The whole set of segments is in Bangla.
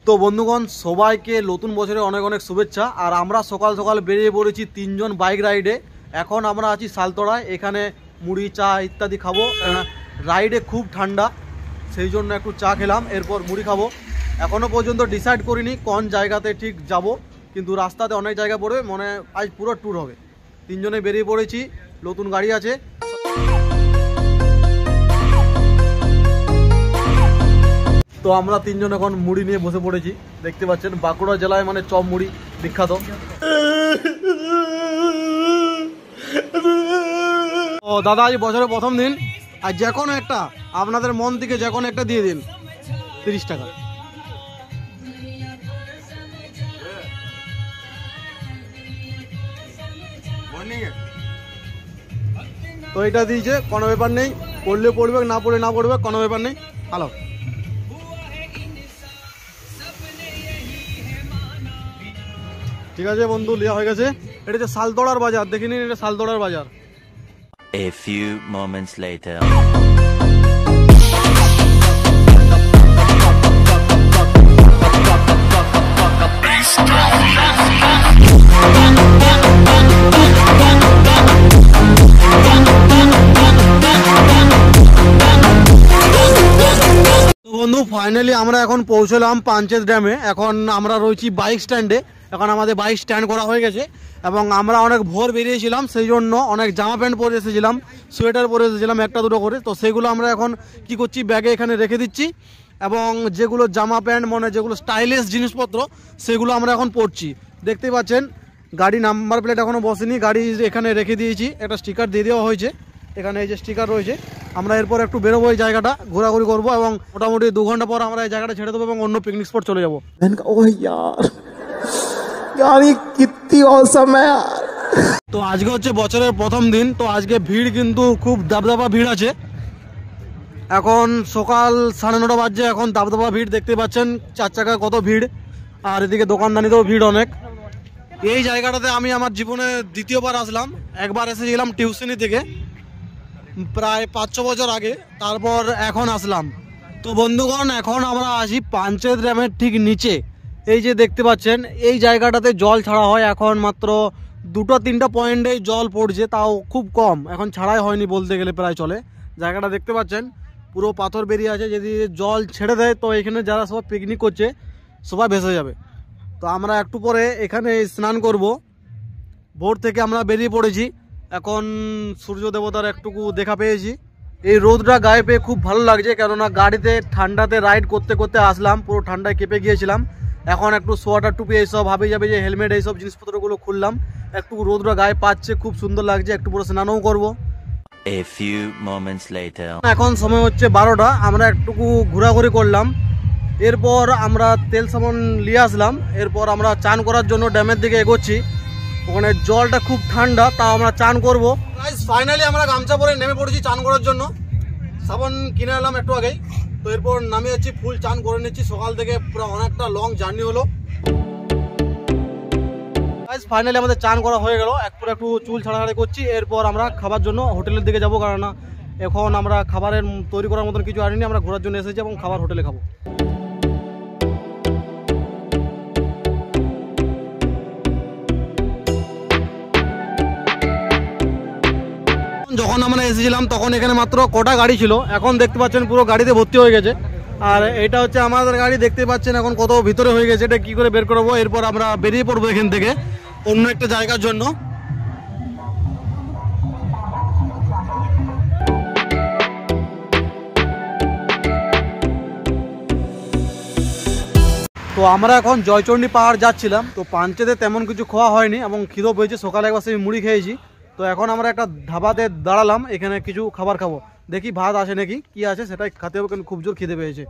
তো বন্ধুগণ সবাইকে নতুন বছরে অনেক অনেক শুভেচ্ছা। আর আমরা সকাল সকাল বেরিয়ে পড়েছি তিনজন বাইক রাইডে। এখন আমরা আছি সালতলায়, এখানে মুড়ি চা ইত্যাদি খাবো। রাইডে খুব ঠান্ডা, সেই জন্য একটু চা খেলাম, এরপর মুড়ি খাবো। এখনও পর্যন্ত ডিসাইড করিনি কোন জায়গাতে ঠিক যাব, কিন্তু রাস্তাতে অনেক জায়গা পড়বে, মনে আজ পুরো ট্যুর হবে। তিনজনে বেরিয়ে পড়েছি, নতুন গাড়ি আছে। তো আমরা তিনজন এখন মুড়ি নিয়ে বসে পড়েছি, দেখতে পাচ্ছেন বাঁকুড়া জেলায় মানে চপ মুড়ি বিখ্যাত। ও দাদা, আজ বছরের প্রথম দিন, আর যে কোনো একটা আপনাদের মন থেকে যে কোনো একটা দিয়ে দিন 30 টাকা। তো এটা দিয়েছে, কোনো ব্যাপার নেই, পড়লে পড়বে, না পড়লে না পড়বে, কোনো ব্যাপার নেই। হ্যালো, ঠিক আছে বন্ধু, লিয়া হয়ে গেছে। এটা হচ্ছে সালতলার বাজার, দেখে নিন, এটা সালতলার বাজার। A few moments later. বন্ধু ফাইনালি আমরা এখন পৌঁছলাম পাঞ্চেত ড্যামে। এখন আমরা রয়েছি বাইক স্ট্যান্ডে। এখন আমাদের বাইক স্ট্যান্ড করা হয়ে গেছে এবং আমরা অনেক ভোর বেরিয়েছিলাম, সেই জন্য অনেক জামা প্যান্ট পরে এসেছিলাম, সোয়েটার পরে এসেছিলাম একটা দুটো করে। তো সেগুলো আমরা এখন কি করছি, ব্যাগে এখানে রেখে দিচ্ছি এবং যেগুলো জামা প্যান্ট মানে যেগুলো স্টাইলিশ জিনিসপত্র সেগুলো আমরা এখন পরছি। দেখতেই পাচ্ছেন গাড়ি নাম্বার প্লেট এখনও বসেনি, গাড়ি এখানে রেখে দিয়েছি, একটা স্টিকার দিয়ে দেওয়া হয়েছে, এখানে এই যে স্টিকার রয়েছে। আমরা এরপর একটু বেরোবো, এই জায়গাটা ঘোরাঘুরি করবো এবং মোটামুটি 2 ঘন্টা পর আমরা এই জায়গাটা ছেড়ে দেবো এবং অন্য পিকনিক স্পট চলে যাবো। তো আজকে হচ্ছে বছরের প্রথম দিন, তো আজকে ভিড় কিন্তু খুব দাবদাবা ভিড় আছে। এখন সকাল 9:30 বাজছে, এখন দাবদাবা ভিড় দেখতে পাচ্ছেন, 4 চাকায় কত ভিড়, আর এদিকে দোকানদানিতেও ভিড় অনেক। এই জায়গাটাতে আমি আমার জীবনে দ্বিতীয়বার আসলাম। একবার এসেছিলাম টিউশনি থেকে প্রায় 5-6 বছর আগে, তারপর এখন আসলাম। তো বন্ধুগণ এখন আমরা আসি পাঞ্চেত ড্যামের ঠিক নিচে। এই যে দেখতে পাচ্ছেন এই জায়গাটাতে জল ছাড়া হয়, এখন মাত্র 2-3টা পয়েন্টে জল পড়ছে, তাও খুব কম, এখন ছাড়াই হয়নি বলতে গেলে প্রায় চলে। জায়গাটা দেখতে পাচ্ছেন পুরো পাথর বেরিয়ে আছে, যদি জল ছেড়ে দেয় তো এখানে যারা সবাই পিকনিক করছে সবাই ভেসে যাবে। তো আমরা একটু পরে এখানে স্নান করব। ভোর থেকে আমরা বেরিয়ে পড়েছি, এখন সূর্য দেবতার একটুকু দেখা পেয়েছি। এই রোদটা গায়ে পেয়ে খুব ভালো লাগছে, কেননা গাড়িতে ঠান্ডাতে রাইড করতে করতে আসলাম, পুরো ঠান্ডায় কেঁপে গিয়েছিলাম। এখন একটু সোয়াটার টুপি এইসব ভাবে যাবে, যে হেলমেট এইসব জিনিসপত্রগুলো খুললাম, একটু রোদটা গায়ে পাচ্ছে, খুব সুন্দর লাগছে। একটু পরে স্নানও করবো। A few moments later. এখন সময় হচ্ছে 12টা, আমরা একটুকু ঘোরাঘুরি করলাম, এরপর আমরা তেল সাবান নিয়ে আসলাম। এরপর আমরা চান করার জন্য ড্যামের দিকে এগোচ্ছি। ওখানে জলটা খুব ঠান্ডা, তাও আমরা চান করবো। ফাইনালি আমরা গামছা পরে নেমে পড়েছি চান করার জন্য। সাবান কিনে এলাম একটু আগেই, তো এরপর নামে যাচ্ছি, ফুল চান করে নিচ্ছি। সকাল থেকে পুরো অনেকটা লং জার্নি হলো। ফাইনালি আমাদের চান করা হয়ে গেল, একটু চুল ছাড়াছাড়ি করছি। এরপর আমরা খাবার জন্য হোটেলের দিকে যাবো, কারণ এখন আমরা খাবারের তৈরি করার মতন কিছু আনিনি, আমরা ঘোরার জন্য এসেছি এবং খাবার হোটেলে খাবো। যখন আমরা এসেছিলাম তখন এখানে মাত্র কটা গাড়ি ছিল, এখন দেখতে পাচ্ছেন পুরো গাড়িতে ভর্তি হয়ে গেছে। আর এটা হচ্ছে আমাদের গাড়ি, দেখতে পাচ্ছেন এখন কত ভিতরে হয়ে গেছে, এটা কি করে বের করবো। এরপর আমরা বেরিয়ে পড়বো এখান থেকে অন্য একটা জায়গার জন্য। তো আমরা এখন জয়চণ্ডী পাহাড় যাচ্ছিলাম। তো পাঞ্চেতে তেমন কিছু খাওয়া হয়নি এবং খিদেও পেয়েছে, সকালে একবার সেই মুড়ি খেয়েছি। তো এখন আমরা একটা ধাবাতে দাঁড়ালাম, এখানে কিছু খাবার খাবো, দেখি ভাত আছে নাকি, কি আছে সেটাই খেতে হবে, কিন্তু খুব জোর খিদে পেয়েছে।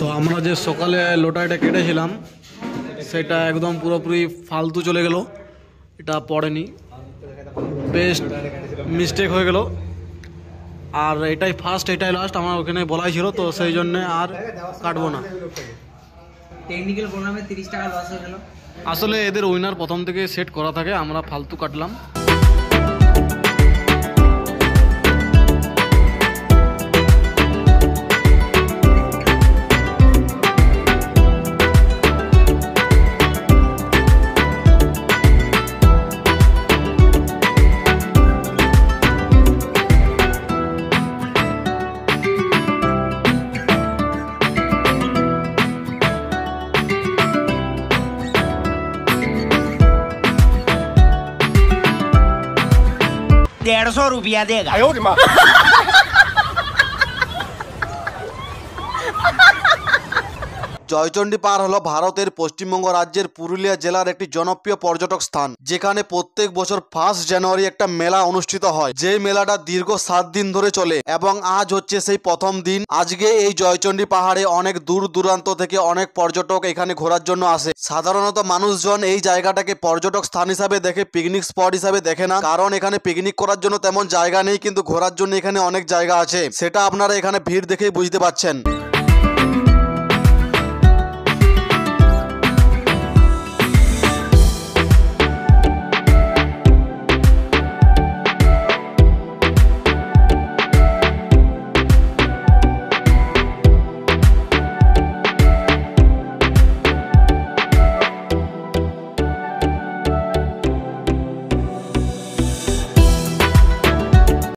তো আমরা যে সকালে লোটাটা কেটেছিলাম সেটা একদম পুরোপুরি ফালতু চলে গেল, এটা পড়েনি, বেস্ট মিস্টেক হয়ে গেল। আর এটাই ফার্স্ট, এটাই লাস্ট, আমার ওখানে বলাই ছিল, তো সেই জন্যে আর কাটবো না। টেকনিক্যাল প্রোগ্রামে 30 টাকা লস হয়ে গেল। আসলে এদের উইনার প্রথম থেকে সেট করা থাকে, আমরা ফালতু কাটলাম। 150 रुपया देगा। জয়চণ্ডী পাহাড় হলো ভারতের পশ্চিমবঙ্গ রাজ্যের পুরুলিয়া জেলার একটি জনপ্রিয় পর্যটক স্থান, যেখানে প্রত্যেক বছর 1 জানুয়ারি একটা মেলা অনুষ্ঠিত হয়। যে মেলাটা দীর্ঘ 7 দিন ধরে চলে এবং আজ হচ্ছে সেই প্রথম দিন। আজকে এই জয়চণ্ডী পাহাড়ে অনেক দূর দূরান্ত থেকে অনেক পর্যটক এখানে ঘোরার জন্য আসে। সাধারণত মানুষজন এই জায়গাটাকে পর্যটক স্থান হিসাবে দেখে, পিকনিক স্পট হিসাবে দেখে না, কারণ এখানে পিকনিক করার জন্য তেমন জায়গা নেই, কিন্তু ঘোরার জন্য এখানে অনেক জায়গা আছে। সেটা আপনারা এখানে ভিড় দেখেই বুঝতে পারছেন।